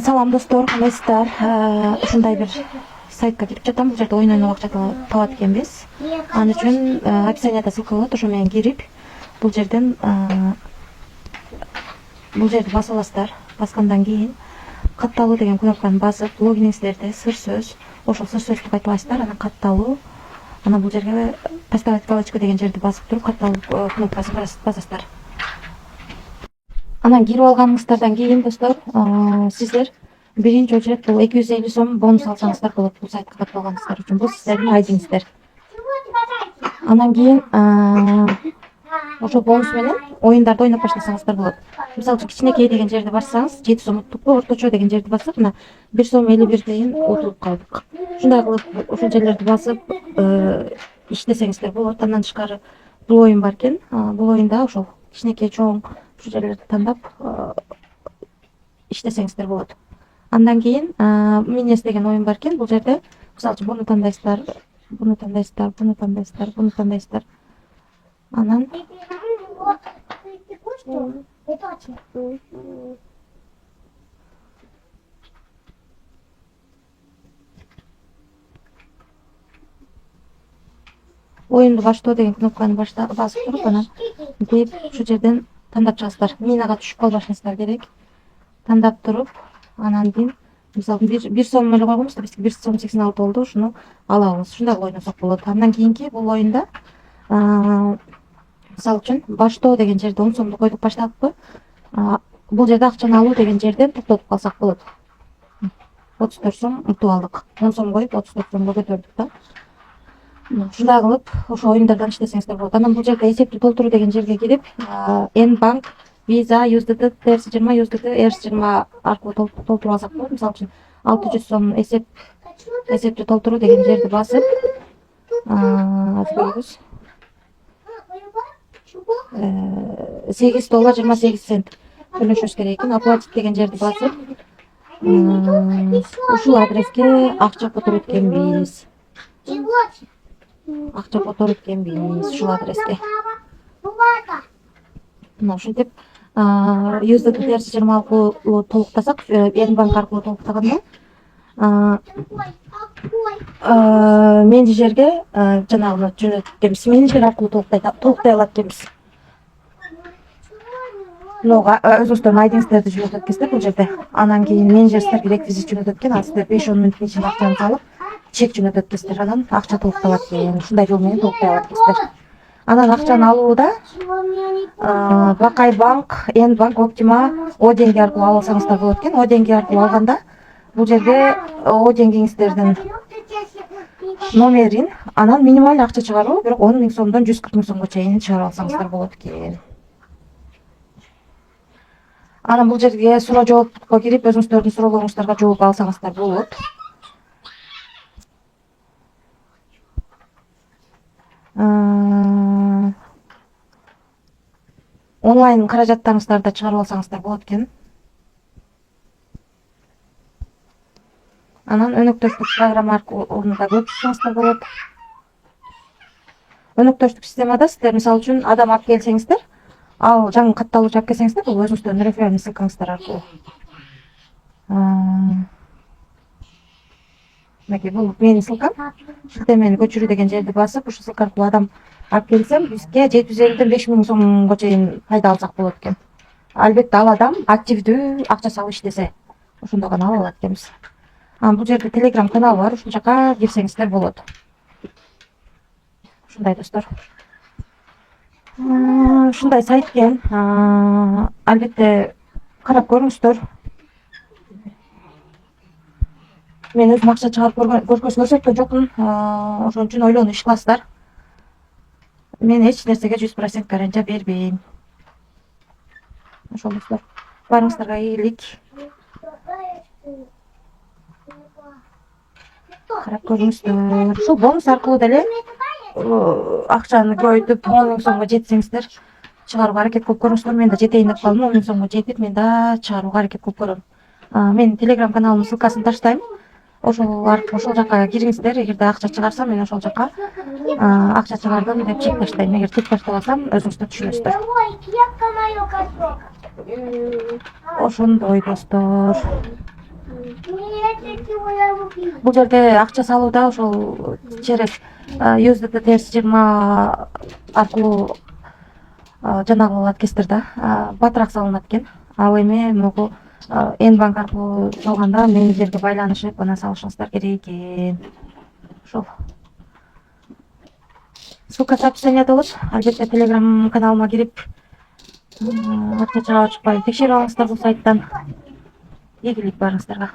Салам достор, кандайсыздар? Ушундай бир сайтка кирип жатам. Бул жерде ойнойн акча табат экенбиз. Ал үчүн описанияда ссылка болот, ошо менен кирип бул жерден бул жерди басып аласыздар. Баскандан кийин катталуу деген кнопканы басып, логиниңиздерди сыр сөз, ошол сыр сөздү кайталайсыздар. Анан катталуу, анан бул жерге поставить галочку деген жерди басып туруп катталуу кнопкасын басасыздар. Анан кирип алганыңыздардан кийин достор, сиздер биринчи очередь бул 250 сом бонус алсаңыздар болот. Бул сайтка катып алганыңыздар үчүн бул сиздердин айдиңиздер. Анан кийин ошол бонус менен оюндарды ойноп баштасаңыздар болот. Мисалы үчүн кичинекей деген жерди барсаңыз 7 сом уттукпу, орточо деген жерди бассак, мына 1 сом 51 дейин утулуп калдык. Ушундай кылып ушул жерлерди басып иштесеңиздер болот. Андан тышкары бул оюн бар экен. Бул оюнда ошол кичинекей чоң ушул жерлерди тандап иштесеңиздер болот. Андан кийин Минес деген оюн бар экен. Бул жерде мисалы үчүн буну тандайсыздар, буну тандайсыздар, буну тандайсыздар, буну тандайсыздар. Анан оюнду баштоо деген кнопканы басып туруп, анан деп ушул жерден тандап чыгасыздар. Минага түшүп калбашыңыздар керек. Тандап туруп, анан кийин мисалы 1 сом эле койгонбуз да, бизге 1 сом 86 болду. Ушуну алабыз. Ушундай кылып ойносок болот. Андан кийинки бул оюнда мисалы үчүн баштоо деген жерде 10 сомду койдук, баштадыкпы? Бул жерде акчаны алуу деген жерден токтотуп калсак болот. 34 сом утуп алдык. 10 сом коюп 34 сомго көтөрдүк да. Ушундай кылып ошо оюндардан иштесеңиздер болот. Анан бул жерде эсепти толтуруу деген жерге кирип, N-Bank, Visa, USDT, TRS20, USDT, ERS20 аркылуу толтуруп алсак болот. Мисалы үчүн 600 сом эсепти толтуруу деген жерди басып, 8 доллар 28 цент төлөшүбүз керек экен. Оплатить деген жерди басып, ушул адреске акча которуп эткенбиз. Акча которуп эткенбиз ушул адреске. Мына ушинтип USDT TRS20 аркылуу толуктасак, N-Bank аркылуу толуктаганда менеджерге жанагыны жөнөтүп экенбиз. Менеджер аркылуу толуктай алат экенбиз. Өзүңүздөрдүн айдиңиздерди жөнөтөт экенсиздер бул жерде. Анан кийин менеджер сиздерге реквизит жөнөтөт экен. Ал сиздер 5-10 мүнөттүн ичинде акчаны салып, чек жөнөтөт экенсиздер. Анан акча толукталат экен. Ушундай жол менен толуктай алат экенсиздер. Анан акчаны алууда Бакай банк, N-Bank, Optima, О деньги аркылуу ала алсаңыздар болот экен. О деньги аркылуу алганда бул жерге О деньгиңиздердин номерин, анан минималдуу акча чыгаруу, бирок 10 000 сомдон 140 000 сомго чейин чыгарып алсаңыздар болот экен. Анан бул жерге суроо жоопко кирип, өзүңүздөрдүн суроолоруңуздарга жооп алсаңыздар болот. Онлайн каражаттарыңыздарды да чыгарып алсаңыздар болот экен. Анан өнөктөштүк программа аркылуу да көрүп чыксаңыздар болот. Өнөктөштүк системада сиздер мисалы үчүн адам алып келсеңиздер, ал жаңы катталуучу алып келсеңиздер, бул өзүңүздөрдүн реферальный ссылкаңыздар аркылуу. Мынакей бул менин ссылкам. Шилтемени көчүрүү деген жерди басып, ушул ссылка аркылуу адам алып келсем, бизге 750-ден 5000 000 сомго чейин пайда алсак болот экен. Албетте ал адам активдүү акча салып иштесе, ошондо гана ала алат экенбиз. Бул жерде Telegram канал бар, ушул жака кирсеңиздер болот. Ушундай достор. Ушундай сайт экен. Албетте карап көрүңүздөр. Мен өзүм акча чыгарып көрсөткөн жокмун. Ошон үчүн ойлонуп иш кыласыздар. Мен эч нерсеге 100% гарантия бербейм. Ошол достор. Баарыңыздарга ийгилик. Карап көрүңүздөр. Ушул бонус аркылуу деле акчаны көбөйтүп 10 000 сомго жетсеңиздер, чыгарууга аракет кылып көрүңүздөр. Мен да жетейин деп калдым. 10 000 сомго жетип, мен да чыгарууга аракет кылып көрөм. Менин Telegram каналымдын ссылкасын таштайм. Ошол жака кириңиздер. Эгерде акча чыгарсам, мен ошол жака акча чыгардым деп чек таштайм. Эгер чек таштабасам, өзүңүздөр түшүнөсүздөр. Ошондой достор. Бул жерде акча салууда ошол черек USDT TRS-20 аркылуу жанагы болот экенсиздер да, батыраак салынат экен. Ал эми могу Н банк аркылуу салганда менеджерге байланышып анан салышыңыздар керек экен. Ошол. Ссылка в описании болот. Албетте Telegram каналыма кирип, акча чыгабы чыкпайбы текшерип алыңыздар бул сайттан. Ийгилик барыңыздарга.